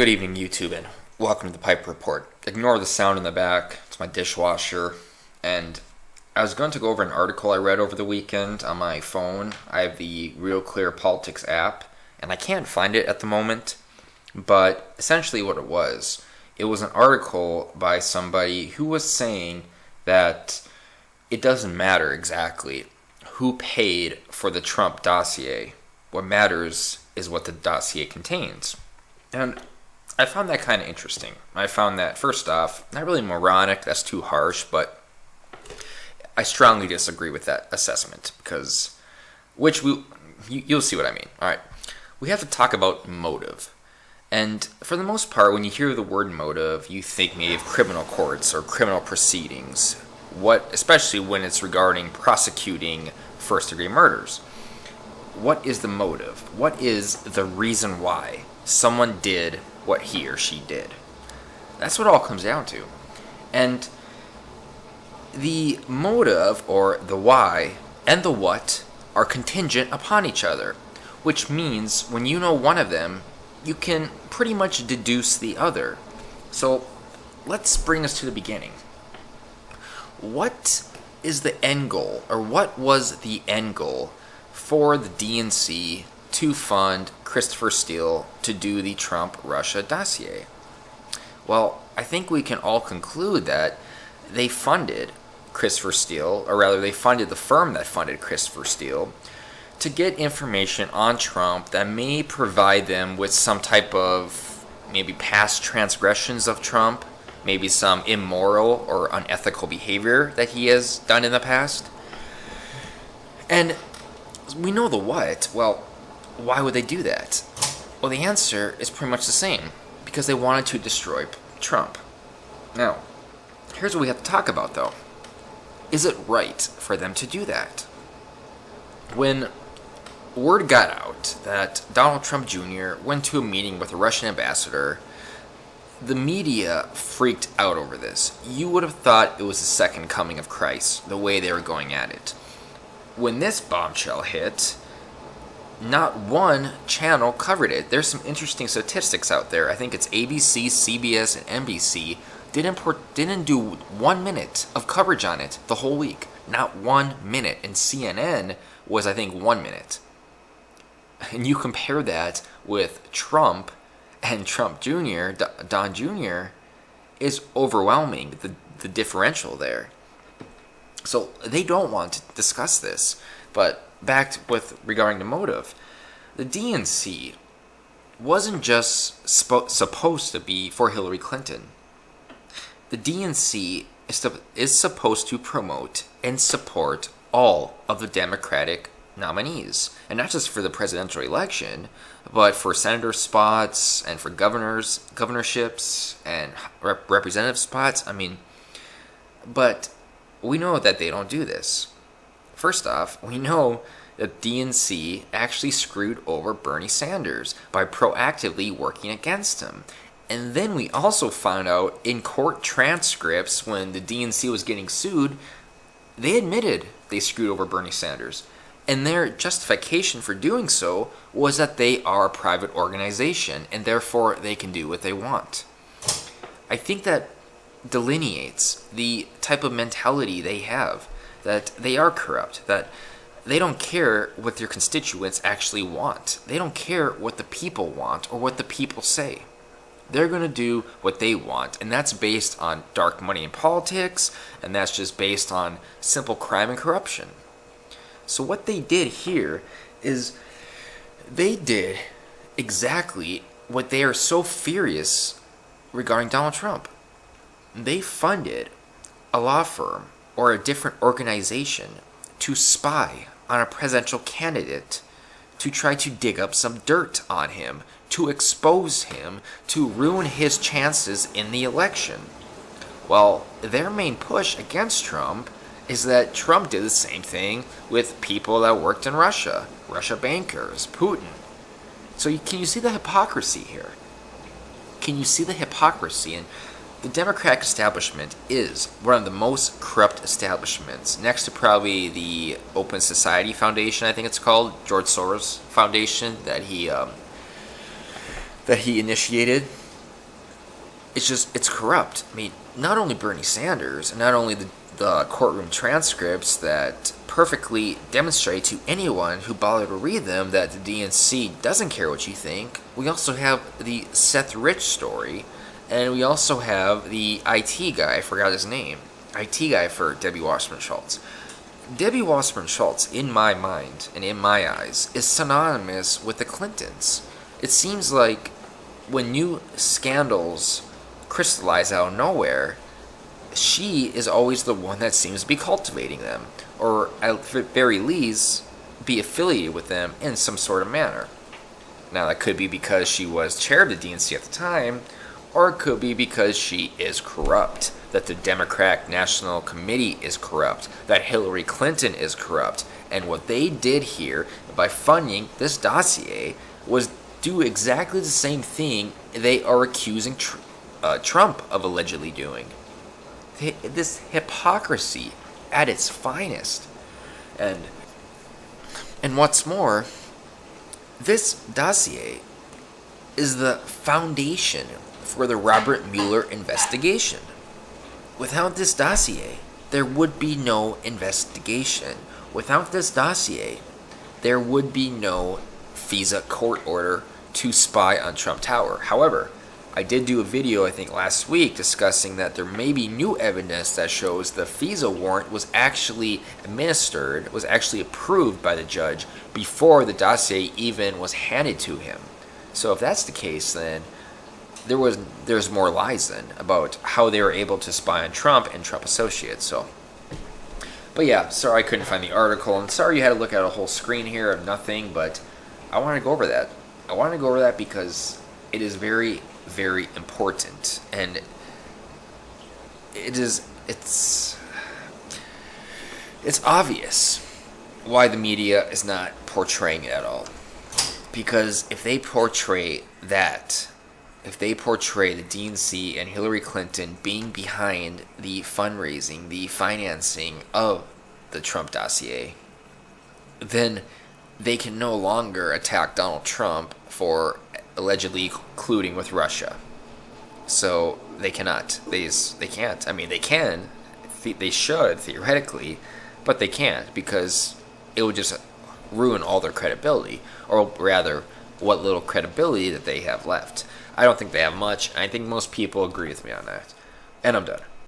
Good evening, YouTube, and welcome to the Pipe Report. Ignore the sound in the back. It's my dishwasher. And I was going to go over an article I read over the weekend on my phone. I have the Real Clear Politics app, and I can't find it at the moment. But essentially what it was an article by somebody who was saying that it doesn't matter exactly who paid for the Trump dossier. What matters is what the dossier contains. And I found that kind of interesting. I found that, first off, not really moronic, that's too harsh, but I strongly disagree with that assessment because, you'll see what I mean. All right, we have to talk about motive. And for the most part, when you hear the word motive, you think maybe of criminal courts or criminal proceedings, especially when it's regarding prosecuting first-degree murders. What is the motive? What is the reason why someone did what he or she did? That's what it all comes down to. And the motive, or the why, and the what are contingent upon each other, which means when you know one of them, you can pretty much deduce the other. So let's bring us to the beginning. What is the end goal, or what was the end goal for the DNC to fund Christopher Steele to do the Trump-Russia dossier? Well, I think we can all conclude that they funded Christopher Steele, or rather they funded the firm that funded Christopher Steele, to get information on Trump that may provide them with some type of maybe past transgressions of Trump, maybe some immoral or unethical behavior that he has done in the past. And we know the what. Well, why would they do that? Well, the answer is pretty much the same. Because they wanted to destroy Trump. Now, here's what we have to talk about, though. Is it right for them to do that? When word got out that Donald Trump Jr. went to a meeting with a Russian ambassador, the media freaked out over this. You would have thought it was the second coming of Christ, the way they were going at it. When this bombshell hit, not one channel covered it. There's some interesting statistics out there. I think it's ABC, CBS, and NBC didn't do 1 minute of coverage on it the whole week. Not 1 minute. And CNN was, I think, 1 minute. And you compare that with Trump and Trump Jr., Don Jr., is overwhelming, the differential there. So they don't want to discuss this. But back with regarding the motive, the DNC wasn't just supposed to be for Hillary Clinton. The DNC is supposed to promote and support all of the Democratic nominees, and not just for the presidential election, but for senator spots and for governorships and representative spots. But we know that they don't do this. First off, we know that DNC actually screwed over Bernie Sanders by proactively working against him. And then we also found out in court transcripts when the DNC was getting sued, they admitted they screwed over Bernie Sanders. And their justification for doing so was that they are a private organization and therefore they can do what they want. I think that delineates the type of mentality they have, that they are corrupt, that they don't care what their constituents actually want. They don't care what the people want or what the people say. They're going to do what they want, and that's based on dark money in politics, and that's just based on simple crime and corruption. So what they did here is they did exactly what they are so furious regarding Donald Trump. They funded a law firm or a different organization to spy on a presidential candidate, to try to dig up some dirt on him, to expose him, to ruin his chances in the election. Well, their main push against Trump is that Trump did the same thing with people that worked in Russia bankers, Putin. So can you see the hypocrisy here? Can you see the hypocrisy? And the Democratic establishment is one of the most corrupt establishments, next to probably the Open Society Foundation, I think it's called, George Soros Foundation, that he initiated. it's corrupt. I mean, not only Bernie Sanders, and not only the courtroom transcripts that perfectly demonstrate to anyone who bothered to read them that the DNC doesn't care what you think. We also have the Seth Rich story, and we also have the IT guy, I forgot his name, IT guy for Debbie Wasserman Schultz. Debbie Wasserman Schultz, in my mind and in my eyes, is synonymous with the Clintons. It seems like when new scandals crystallize out of nowhere, she is always the one that seems to be cultivating them, or at the very least, be affiliated with them in some sort of manner. Now, that could be because she was chair of the DNC at the time, or it could be because she is corrupt, that the Democratic National Committee is corrupt, that Hillary Clinton is corrupt. And what they did here by funding this dossier was do exactly the same thing they are accusing Trump of allegedly doing. This hypocrisy at its finest. And what's more, this dossier is the foundation for the Robert Mueller investigation. Without this dossier, there would be no investigation. Without this dossier, there would be no FISA court order to spy on Trump Tower. However, I did do a video, I think last week, discussing that there may be new evidence that shows the FISA warrant was actually administered, was actually approved by the judge before the dossier even was handed to him. So if that's the case, then there's more lies then about how they were able to spy on Trump and Trump associates. So, but yeah, sorry I couldn't find the article, and sorry you had to look at a whole screen here of nothing, but I want to go over that. I want to go over that because it is very, very important, and it's obvious why the media is not portraying it at all. Because if they portray that, if they portray the DNC and Hillary Clinton being behind the fundraising, the financing of the Trump dossier, then they can no longer attack Donald Trump for allegedly colluding with Russia. So they cannot. They can't. I mean, they can. They should, theoretically, but they can't because it would just ruin all their credibility, or rather, what little credibility that they have left. I don't think they have much. I think most people agree with me on that. And I'm done.